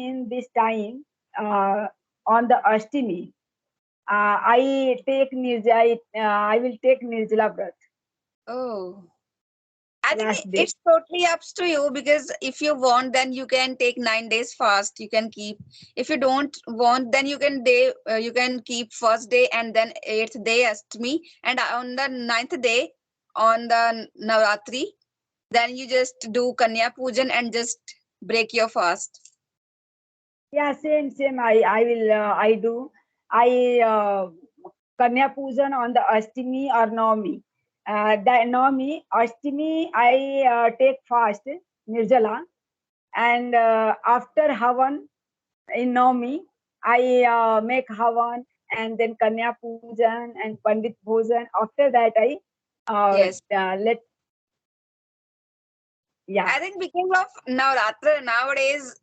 in this time, on the Ashtami, I will take Nirjala Vrat Oh, I think last day. it's totally up to you, because if you want, then you can take 9 days fast. You can keep. If you don't want, then you can keep first day and then 8th day Ashtami, and on the 9th day, on the Navratri, then you just do Kanya Pujan and just break your fast. Yeah, same. I do. I Kanya Pujan on the Ashtami or Navami. The Navami, Ashtami, I take fast, Nirjala, and after Havan in Navami, I make Havan and then Kanya Pujan and Pandit Bhojan. After that, I Yes. let, yeah. I think because of Navratra nowadays,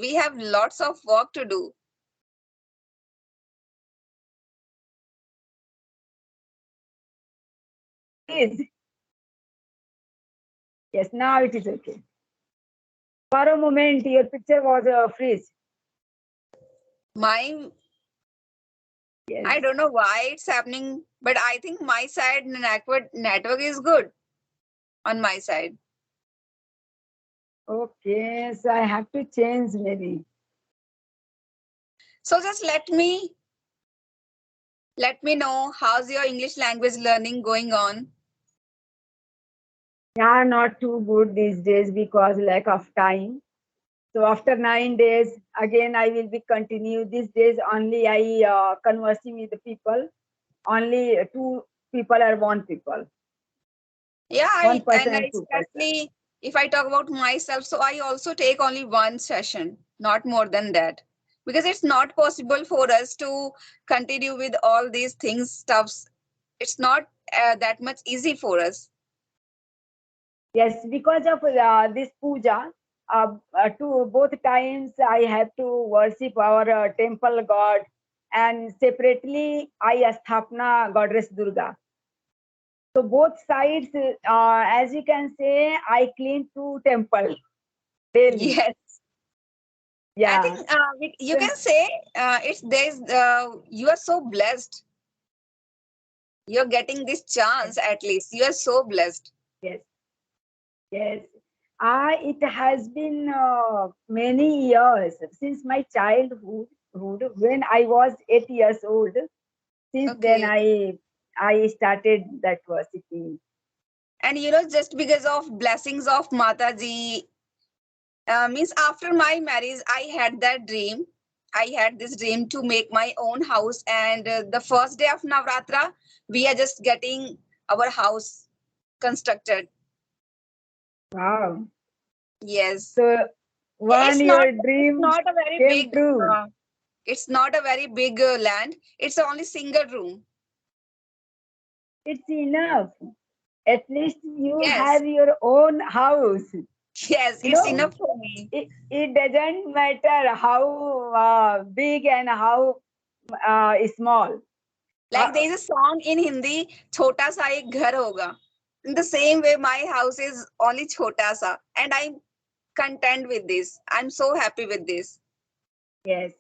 we have lots of work to do. Is yes, now it is okay. For a moment, your picture was freeze. My I Yes. don't know why it's happening, but I think my side network is good on my side. Okay, so I have to change maybe. So just let me know how's your English language learning going on. Yeah, not too good these days because lack of time. So after 9 days, again I will be continue. These days only I conversing with the people. Only two people or one people, Yeah, one person and and two person. especially if I talk about myself, so I also take only one session, not more than that, because it's not possible for us to continue with all these things stuffs. It's not that much easy for us. Yes, because of this puja, to both times I have to worship our temple god, and separately I asthapna goddess Durga. So both sides, as you can say, I clean two temple daily. Yes, I think Yeah. you So, can say it's there's you are so blessed. You're getting this yes, chance at least. You are so blessed. yes, yes. It has been many years since my childhood, when I was 8 years old. Since then, Okay. I started that worshiping. And just because of blessings of Mataji, means after my marriage, I had that dream. I had this dream to make my own house, and the first day of Navratra, we are just getting our house constructed. Wow. Yes. So It's one not. your It's dream not a very came big. true. It's not a very big land. It's only single room. It's enough. At least you Yes. have your own house. Yes. You It's know, enough for me. it doesn't matter how big and how small. Like there is a song in Hindi, "Chota sa ek ghar hoga." In the same way, my house is only chota sa, and I'm content with this. I'm so happy with this. Yes,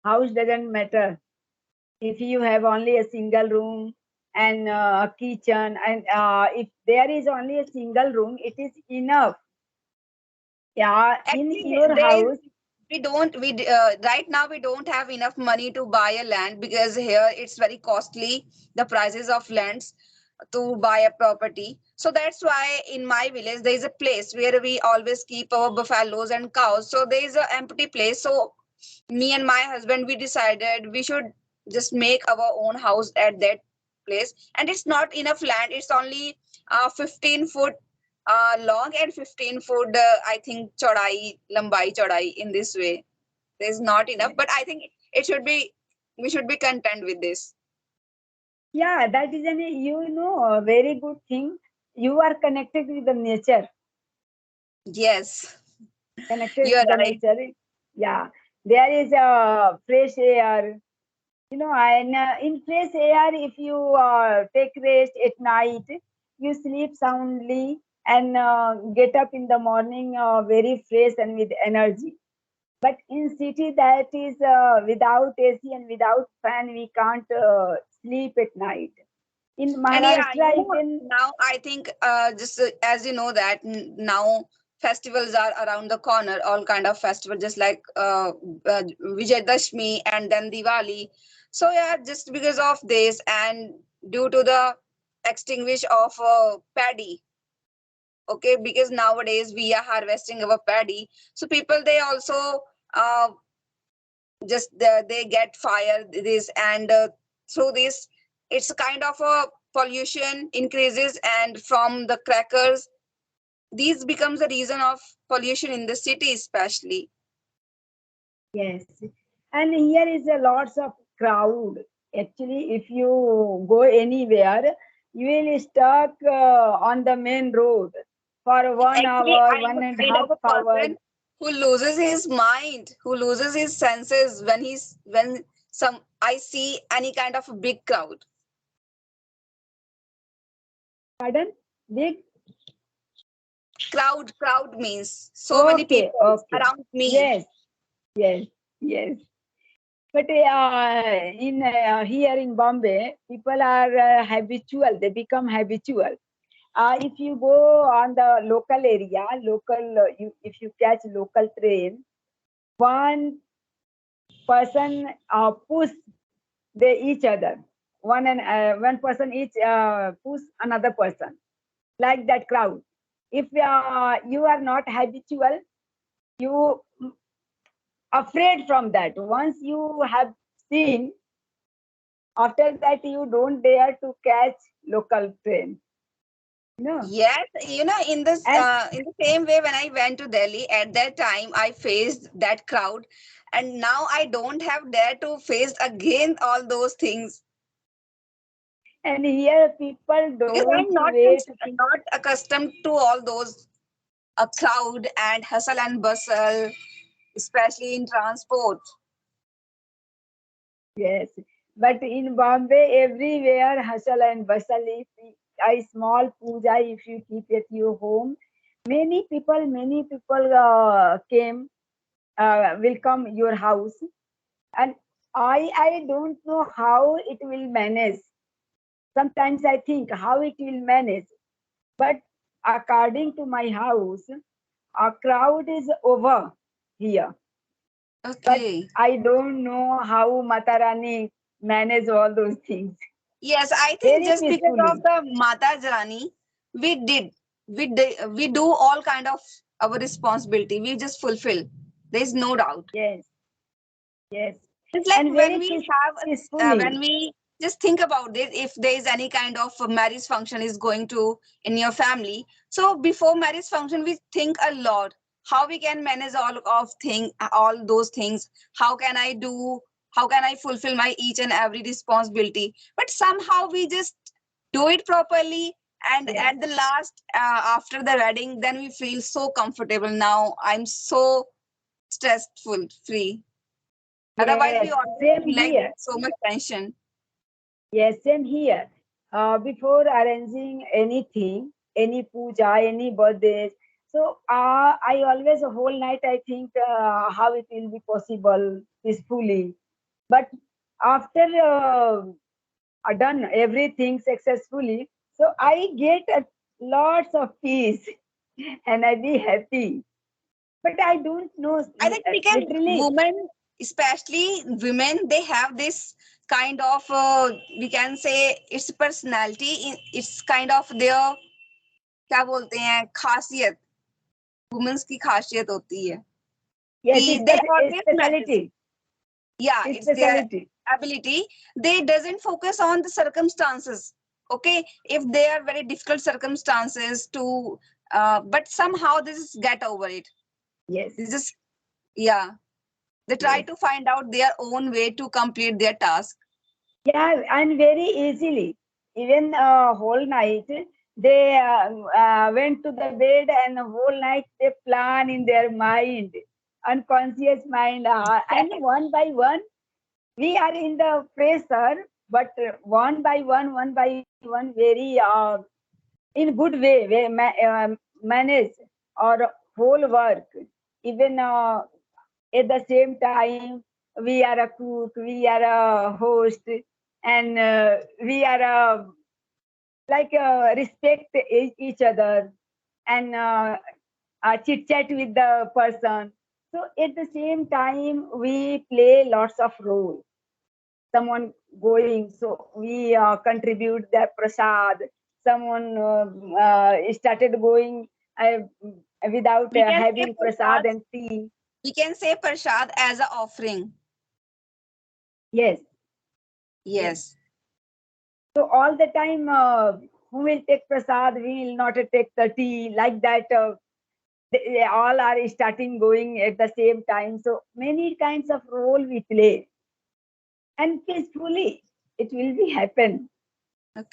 house doesn't matter. If you have only a single room and a kitchen, and if there is only a single room, it is enough. Yeah, in Actually, your there is house. we don't we right now we don't have enough money to buy a land, because here it's very costly, the prices of lands to buy a property. So that's why in my village there is a place where we always keep our buffaloes and cows. So there is an empty place. So me and my husband, we decided we should just make our own house at that place. And it's not enough land. It's only 15 foot long and 15 foot, I think, chodai, lambai chodai, in this way. There's not enough, but I think it should be, we should be content with this. Yeah, that is a very good thing. You are connected with the nature. Yes, Connected you are with the right. nature. Yeah, there is a fresh air. And in fresh air, if you take rest at night, you sleep soundly and get up in the morning very fresh and with energy. But in city that is without AC and without fan, we can't sleep at night. In And yeah, Maharashtra, even now I think just as you know that now festivals are around the corner, all kind of festival, just like Vijayadashmi and then Diwali. So yeah, just because of this and due to the extinguish of paddy, okay, because nowadays we are harvesting our paddy, so people they also uh, just they get fire this and through this it's a kind of a pollution increases and from the crackers these becomes the reason of pollution in the city especially. yes, and here is a lots of crowd. Actually, if you go anywhere, you will stuck on the main road for one Actually hour, I am one a and a kind half of a hour. person who loses his mind, who loses his senses when he's when some I see any kind of a big Pardon? Big? crowd means so many Okay, people okay. around me. Yes, yes, yes. But in here in Bombay, people are habitual. They become habitual. If you go on the local area, if you catch local train, one person push they each other. One person each push another person like that crowd. If you are not habitual, you afraid from that. Once you have seen, after that you don't dare to catch local train. No, Yes, in this and in the same way when I went to Delhi at that time I faced that crowd and now I don't have dare to face again all those things and here people because don't I'm not wait. not accustomed to all those crowd and hustle and bustle, especially in transport. Yes, but in Bombay, everywhere hustle and bustle. If a small puja, if you keep at your home, many people came, will come your house, and I don't know how it will manage. Sometimes I think how it will manage, but according to my house, a crowd is over here, but Okay. I don't know how Matarani manage all those things Yes, I think very just because of peacefully. the Mata Jarani, we do all kind of our responsibility. We just fulfill. There is no doubt. Yes, yes, It's like and when very we have peacefully. when we just think about it, if there is any kind of a marriage function is going to in your family, so before marriage function we think a lot how we can manage all those things, how can I do, how can I fulfill my each and every responsibility, but somehow we just do it properly and Yes, at the last after the wedding then we feel so comfortable. Now I'm so stressful free. Otherwise, we yes, always same feel like here. there's so much tension. Yes, same here. Before arranging anything, any puja, any birthdays, so I always a whole night I think how it will be possible peacefully. But after done everything successfully, so I get lots of peace and I be happy. But I don't know, I think because literally. women, especially women, they have this kind of, we can say, it's personality. It's kind of their, क्या बोलते हैं, खासियत. Women's की खासियत होती है. Yes, कि it's they the always manage. specialty. Yeah, It's it's their specialty. ability. They doesn't focus on the circumstances. Okay, if they are very difficult circumstances to, but somehow this is get over it. Yes, This is yeah. They try yes. to find out their own way to complete their task. Yeah, and very easily. Even whole night, they went to the bed and the whole night they plan in their mind, unconscious mind. And one by one, we are in the pressure, but one by one, very in good way, we manage our whole work. Even at the same time we are a cook, we are a host, and we are a like respect each other, and chit chat with the person. So at the same time we play lots of role. Someone going, so we contribute the prasad. Someone started going without We can say having prasad prasad. and tea. We can say prasad as a offering. Yes, yes. Yes. So all the time, who will take prasad, we will not take the tea, like that. They all are starting going at the same time. So many kinds of role we play, and peacefully it will be happen.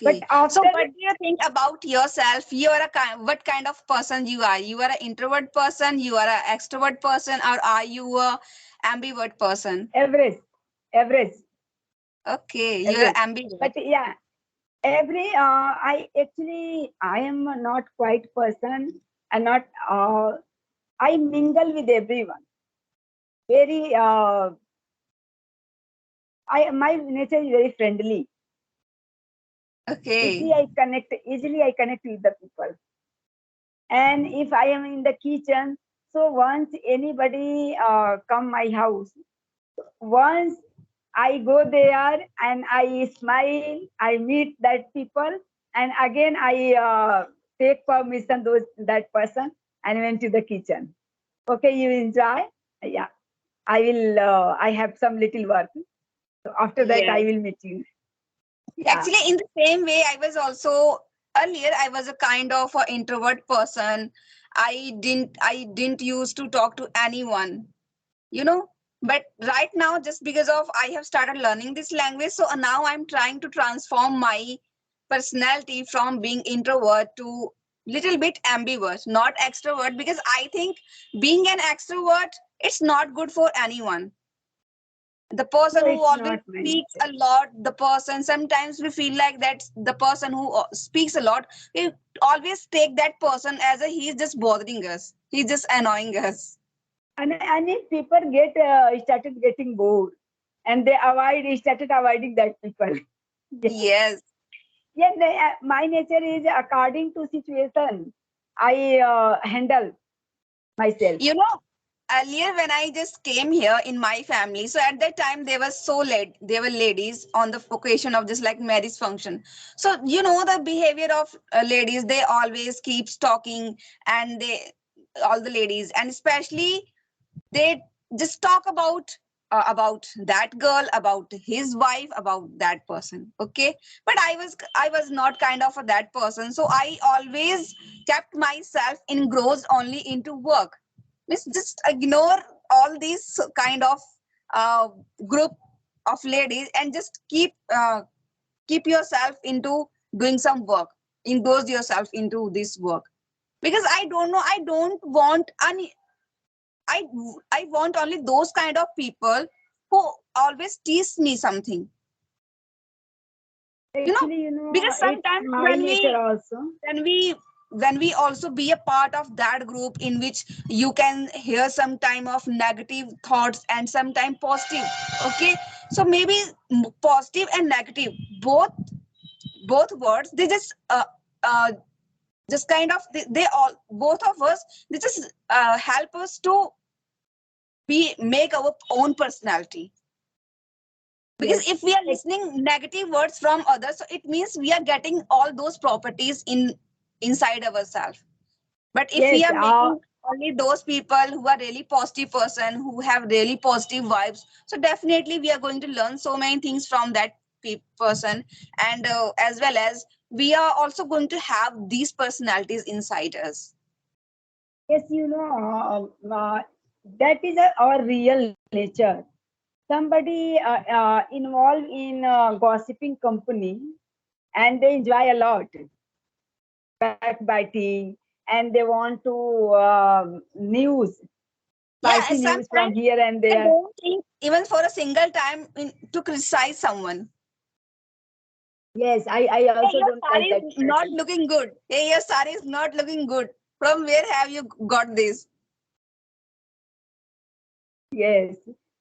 But Okay. So, after, what do you think about yourself? You are a kind. What kind of person you are? You are an introvert person. You are an extrovert person, or are you a ambivert person? average, average, Okay, you are average. ambivert. But yeah, every I actually I am not quite person, and not I mingle with everyone. Very I my nature is very friendly. Okay. Easily I connect with the people. And if I am in the kitchen, so once anybody come my house, once I go there and I smile, I meet that people, and again I take permission those that person and went to the kitchen. Okay, you enjoy. Yeah, I will. I have some little work. So after that, I Yes. will meet you. Yeah. Actually, in the same way, I was also earlier. I was a kind of an introvert person. I didn't used to talk to anyone. You know. But right now, just because of I have started learning this language, so now I'm trying to transform my personality from being introvert to little bit ambivert, not extrovert, because I think being an extrovert, it's not good for anyone. The No, person who it's always not my speaks nature. a lot, the person, sometimes we feel like that the person who speaks a lot, we always take that person as a he's just bothering us, he's just annoying us. And if people get started getting bored, and they started avoiding that people. Yeah. Yes. Yeah, my nature is according to situation. I handle myself. You know, earlier when I just came here in my family, so at that time they were so late, they were ladies on the occasion of just like marriage function. So you know the behavior of ladies, they always keeps talking, and they all the ladies, and especially they just talk about that girl, about his wife, about that person. Okay, but I was not kind of a that person, so I always kept myself engrossed only into work. Means just ignore all these kind of uh, group of ladies and just keep yourself into doing some work, engross yourself into this work, because I don't know, I don't want any, I I want only those kind of people who always teach me something, you know, Actually, because it's sometimes my nature also. when we when we also be a part of that group in which you can hear some time of negative thoughts and sometime positive. Okay, so maybe positive and negative, both words, they just kind of they all both of us, they just help us to be make our own personality. Because Yes. if we are Ex- listening negative words from others, so it means we are getting all those properties in inside ourselves. But if we yes. are making only those people who are really positive person, who have really positive vibes, so definitely we are going to learn so many things from that person, and as well as we are also going to have these personalities inside us. Yes, that is our real nature. Somebody involved in gossiping company, and they enjoy a lot backbiting, and they want to news, Yeah, spicy and news from sometimes here and I there. don't think even for a single time to criticize someone. Yes, I Hey, also your don't sari like that is not person. looking good. Hey, your sari is not looking good. From where have you got this? Yes,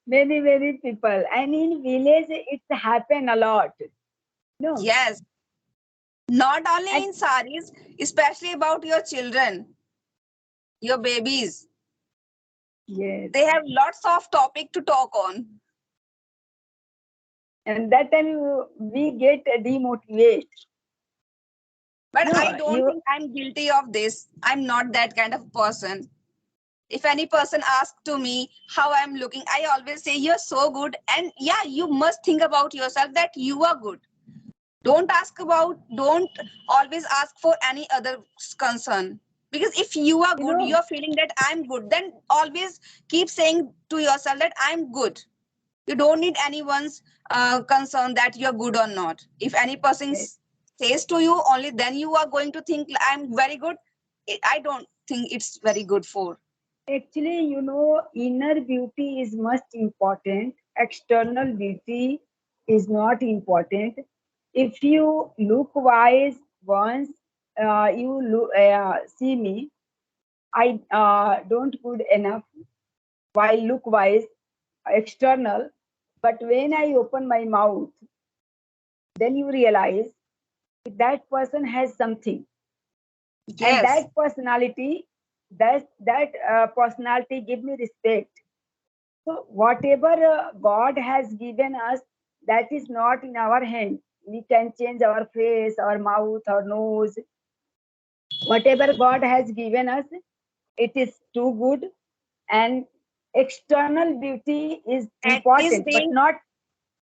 many people, and in village it's happen a lot. No, Yes, not only and in saris, especially about your children, your babies. yes, They have lots of topic to talk on. and that time we get demotivated. But I No, don't you think I'm guilty of this. I'm not that kind of person. If any person asks to me how I'm looking, I always say you're so good. And yeah, you must think about yourself that you are good. Don't always ask for any other concern. Because if you are you good, know you're feeling that I'm good, then always keep saying to yourself that I'm good. You don't need anyone's concern that you're good or not. If any person eh, says to you, only then you are going to think I'm very good. I don't think it's very good for. actually, inner beauty is most important. External beauty is not important. If you look wise once, you see me, I don't good enough while look wise external, but when I open my mouth, then you realize that person has something, and Yes, that personality give me respect. So whatever God has given us, that is not in our hand. We can change our face, our mouth, our nose. Whatever God has given us, it is too good. And external beauty is at least important, but the not.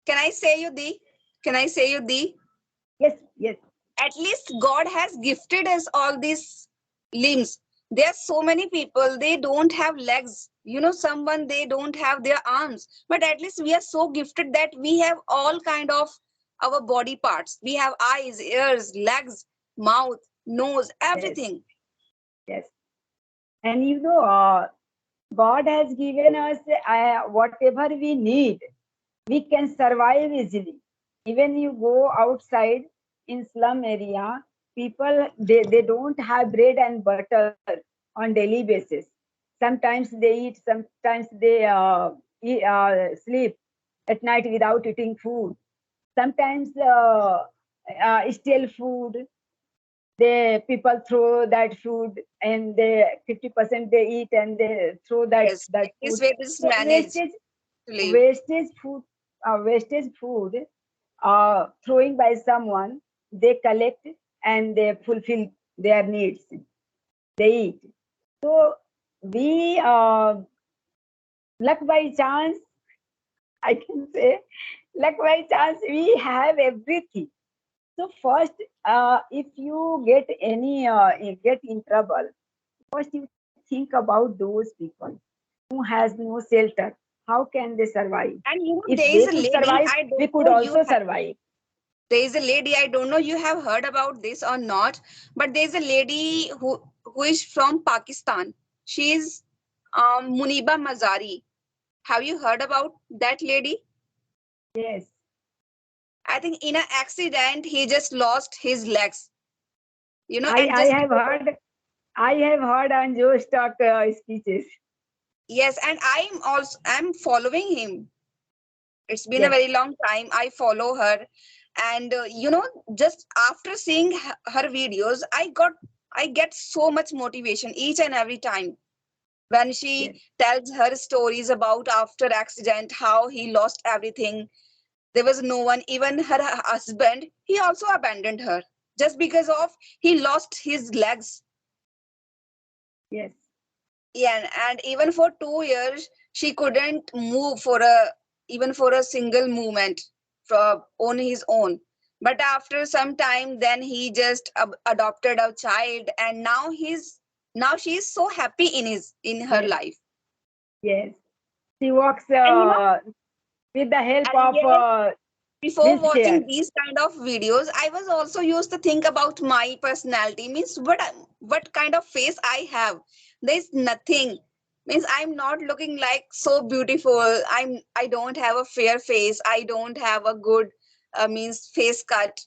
can I say you the can I say you the Yes, yes, at least God has gifted us all these limbs. There are so many people, they don't have legs. Someone, they don't have their arms. But at least we are so gifted that we have all kind of our body parts. We have eyes, ears, legs, mouth, nose, yes, everything. yes. And God has given us whatever we need. We can survive easily. Even you go outside in slum area, people they don't have bread and butter on daily basis. Sometimes they eat, sometimes they sleep at night without eating food. Sometimes steal food. They people throw that food, and they 50% they eat and they throw that Yes, that this food. way this is So managed to live. wastage food throwing by someone, they collect and they fulfill their needs. They eat. So we luck by chance, I can say, luck by chance we have everything. So first, if you get in trouble, first you think about those people who has no shelter. How can they survive? And If there they is a could lady, survive, I we don't could know you also have. survive. There is a lady, I don't know you have heard about this or not, but there's a lady who is from Pakistan. She is Muniba Mazari. Have you heard about that lady? Yes, I think in an accident he just lost his legs. I And I just have because of, heard I have heard on Joe Stock speeches. yes, and I'm following him. It's been a Yes, very long time. I follow her, and just after seeing her videos, I get so much motivation each and every time when she yes, tells her stories about after accident how he lost everything. There was no one, even her husband, he also abandoned her just because of he lost his legs. yes, Yeah, and even for 2 years she couldn't move for a even for a single movement from on his own. But after some time, then he just adopted a child, and now she is so happy in her yes, life. yes. She works And with the help and of yes, before watching wheelchair. these kind of videos, I was also used to think about my personality. Means what kind of face I have. There's nothing. Means I'm not looking like so beautiful. I don't have a fair face. I don't have a good means face cut.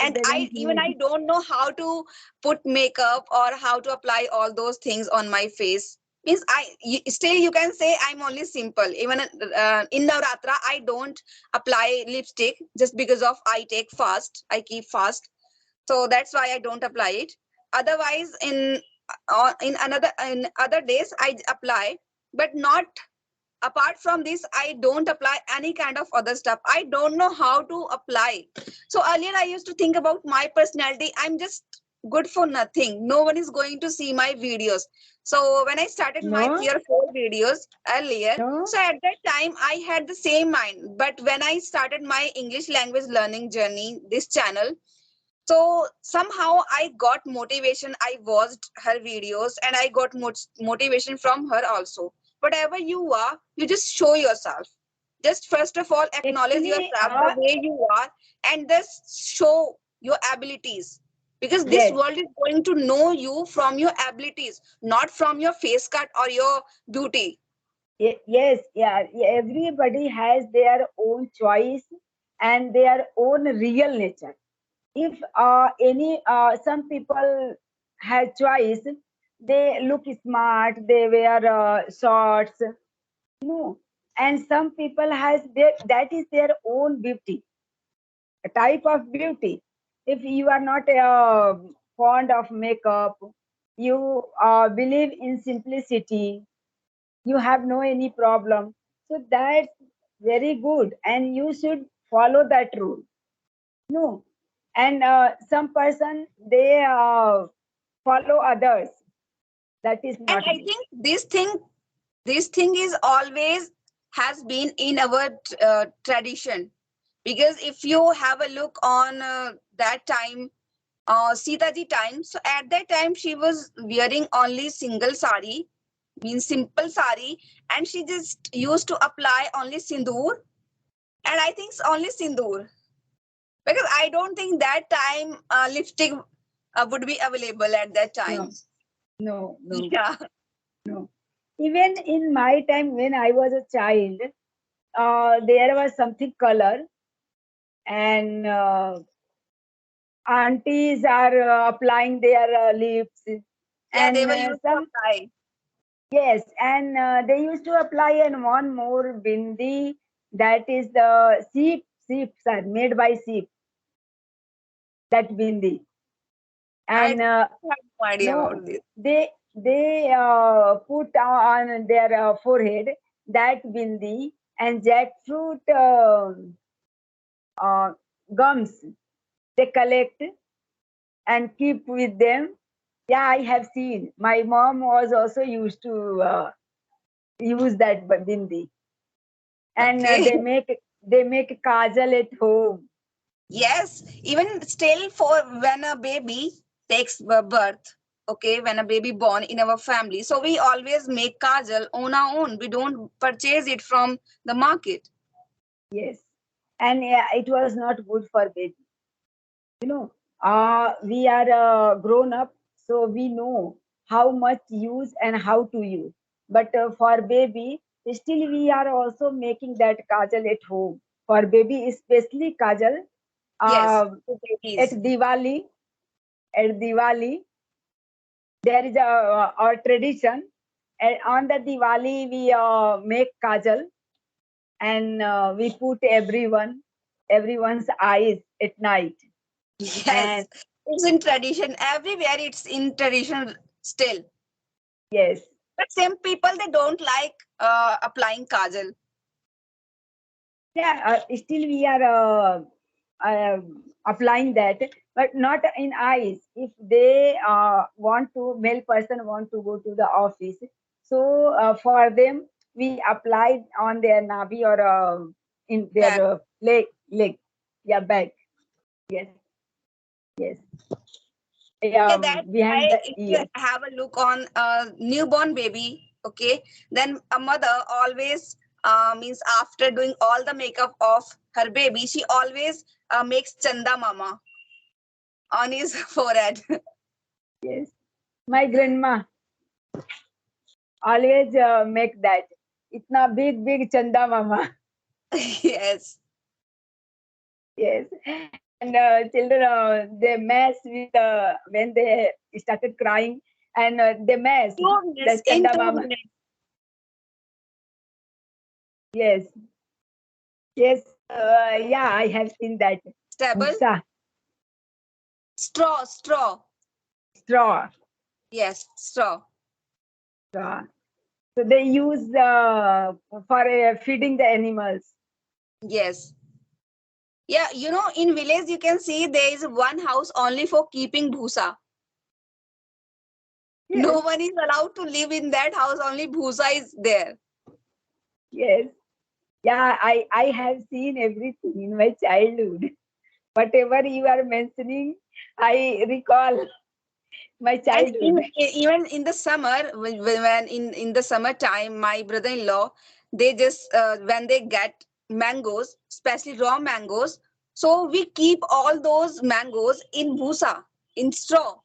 It And doesn't I mean. don't know how to put makeup or how to apply all those things on my face. Means still you can say I'm only simple. Even in Navratra, I don't apply lipstick just because of I take fast. I keep fast, so that's why I don't apply it. Otherwise, in other days I apply, but not apart from this. I don't apply any kind of other stuff. I don't know how to apply. So earlier I used to think about my personality. I'm just good for nothing. No one is going to see my videos. So when I started my No, tier 4 videos earlier, no. so at that time I had the same mind. But when I started my English language learning journey, this channel, so somehow I got motivation. I watched her videos and I got motivation from her also. Whatever you are, you just show yourself. Just first of all acknowledge Actually, yourself the way you are, and just show your abilities, because this yes, world is going to know you from your abilities, not from your face cut or your beauty. yes, yeah. Everybody has their own choice and their own real nature. If any some people have choice, they look smart, they wear shorts, no, and some people has their, that is their own beauty, a type of beauty. If you are not fond of makeup, you believe in simplicity, you have no any problem, so that's very good and you should follow that rule. No, and some person they follow others. That is And not I good. think this thing is always has been in our tradition, because if you have a look on that time, Sita ji time, so at that time she was wearing only single sari, means simple sari, and she just used to apply only sindoor, and I think it's only sindoor, because I don't think that time lipstick would be available at that time. No, no, no, Yeah. no. Even in my time when I was a child, there was something color, and aunties are applying their lips, Yeah, they and were used to some, apply. yes, and they used to apply and one more bindi, that is the sheep are made by sheep, that bindi, I and have no idea no, about this. they put on their forehead that bindi, and jackfruit uh, gums they collect and keep with them. Yeah, I have seen. My mom was also used to use that bindi, and Okay. they make kajal at home. Yes, even still for when a baby takes birth, okay, when a baby born in our family, so we always make kajal on our own. We don't purchase it from the market. Yes, and yeah, it was not good for baby. We are grown up, so we know how much use and how to use. But for baby, still we are also making that kajal at home. For baby, especially kajal, Yes, uh, for at babies. Diwali, at Diwali, there is a tradition. And on the Diwali, we make kajal, and we put everyone's eyes at night. And Yes, it's in tradition. Everywhere it's in tradition still. yes, But some people they don't like applying kajal. yeah, still we are applying that, but not in eyes. If they male person want to go to the office, so for them we apply on their navi or in their Back. leg, yeah, back. Yes, yes, Okay, yeah, that's behind why the if you ears. have a look on a newborn baby, okay, then a mother always means after doing all the makeup of her baby, she always makes chanda mama on his forehead. Yes, my grandma always make that. Itna big chanda mama. Yes. Yes, and children they mess with when they started crying. and they mash 2 minutes. the In Chanda two Mama. minutes. Yes, yes, yeah, I have seen that. Stable. Bhusa, Straw. Straw. straw, Yes. Straw. straw. So they use for feeding the animals. Yes. Yeah. In village you can see there is one house only for keeping bhusa. No Yes, one is allowed to live in that house. Only bhusa is there. yes. Yeah, I have seen everything in my childhood. Whatever you are mentioning, I recall my And childhood. even in the summer, when in the summertime, my brother-in-law, they just when they get mangoes, especially raw mangoes, so we keep all those mangoes in bhusa, in straw.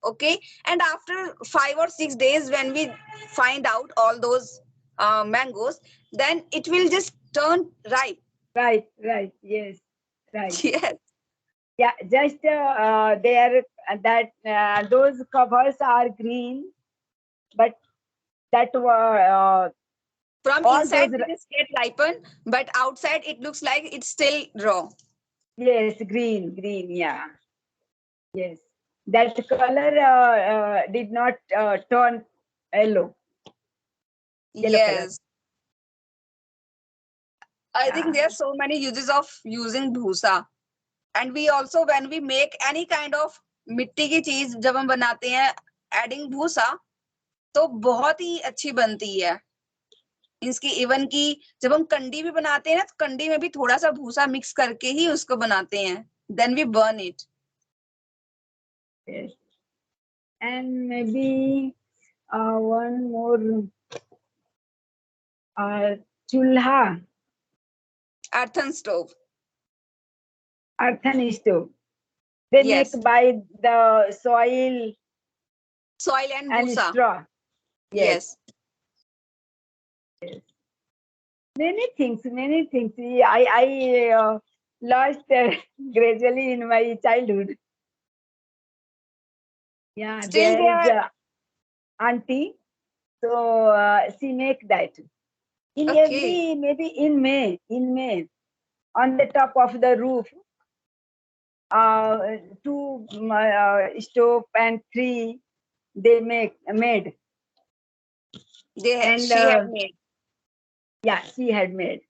Okay, and after 5 or 6 days, when we find out all those mangoes, then it will just turn ripe. Right, right, yes, right. Yes. Yeah, just there that those covers are green, but that were From all inside those they just get ripened, but outside it looks like it's still raw. yes, green, green, yeah, yes. That color did not turn yellow, yellow color. Yes. I think Yeah, there are so many uses of using bhusa. And we also, when we make any kind of मिट्टी की चीज जब हम बनाते हैं adding भूसा, तो बहुत ही अच्छी बनती है. इसकी इवन की जब हम कंडी भी बनाते हैं ना, तो कंडी में भी थोड़ा सा भूसा मिक्स करके ही उसको बनाते हैं. Then we burn it. yes. And maybe one more chulha, Earthen stove. earthen stove. They make Yes. by the soil Soil and and bhusa. straw. Yes, Yes. yes. Many things, many things. I lost gradually in my childhood. Yeah, Still there they is are. auntie, so she make that in Okay. every maybe in May on the top of the roof. Two stove and three they make made and She had made. yeah she had made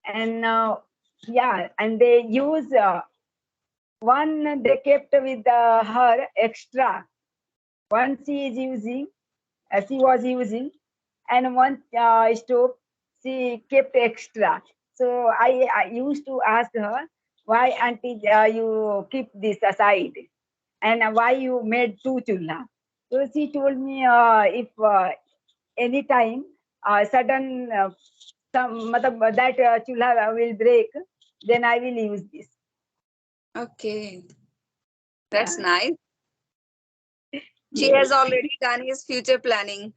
and yeah and they use one they kept with her extra one she was using and one stove she kept extra so I used to ask her why auntie you keep this aside and why you made two chulha so she told me if any time sudden some matlab, that chulha will break then I will use this Okay. yeah That's nice. She yes has already done his future planning.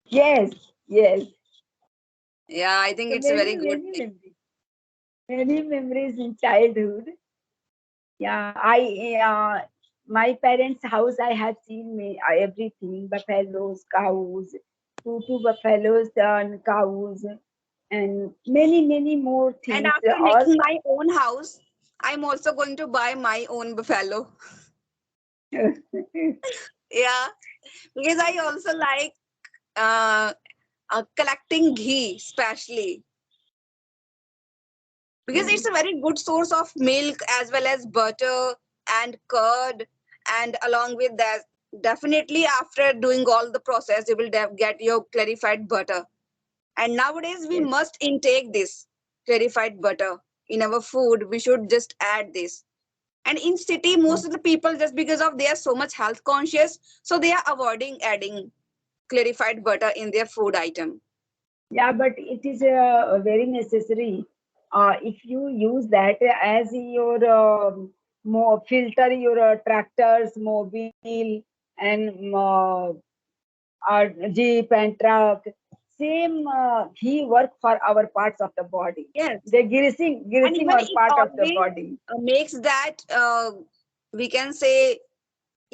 yes yes Yeah, I think so it's a very good thing. many memories in childhood yeah I my parents house I have seen everything buffaloes cows two buffaloes and cows and many more And things after all making my own house, I'm also going to buy my own buffalo. Yeah, because I also like uh, collecting ghee, especially because it's a very good source of milk as well as butter and curd. And along with that, definitely after doing all the process, you will get your clarified butter. And nowadays, we yes must intake this clarified butter in our food. We should just add this. And in city, most of the people, just because of they are so much health conscious, so they are avoiding adding clarified butter in their food item. yeah but it is very necessary if you use that as your more filter your tractors mobile and jeep and truck same he work for our parts of the body Yes, the and greasing even our it part of the always body makes that we can say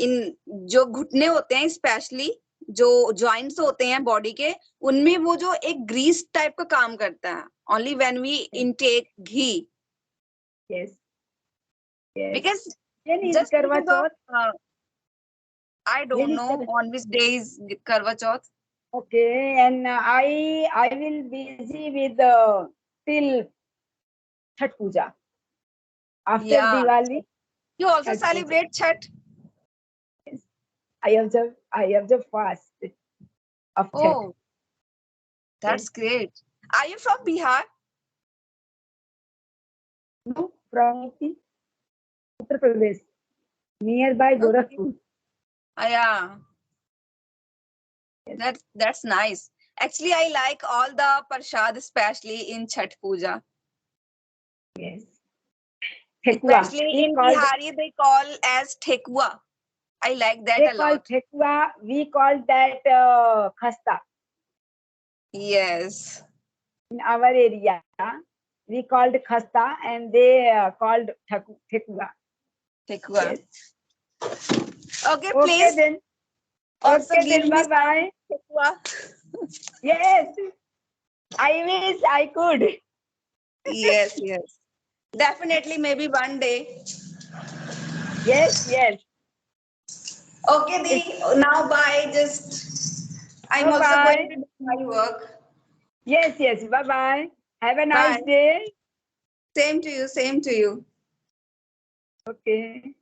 इन जो घुटने होते हैं specially जो joints होते हैं body के, उनमें वो जो एक ग्रीस टाइप का काम करता है only when we intake ghee, Yes. Yes. Because When is just Karwa because Chauth? Of I don't When is no Karwa? On which day is Karwa Chauth. Okay, and I will busy with till Chhat Puja. After Yeah, Diwali, you also Chhat Puja. celebrate Chhat. Yes. I observe fast of Chhat. Oh, that's great. Are you from Bihar? No, from UP, Uttar Pradesh, nearby Okay. Gorakhpur. Yeah, Yes. that's nice. Actually, I like all the prasad, especially in Chhat Puja. Yes. Thekua. Especially We in called Bihari, they call as Thekua. I like that they a call lot. Thekua. We call that khasta. Yes, In our area, we called khasta, and they called Thekua. Thekua. Yes. Okay, Okay please then. also Okay give then. me Bye some bye. Thekua. Yes. I wish I could. Yes, yes. Definitely, maybe one day. Yes. Yes. Okay, It's Di. Now bye. Just I'm bye also going bye. to do my work. Yes. Yes. Bye bye. Have a nice Bye. day. Same to you. Same to you. Okay.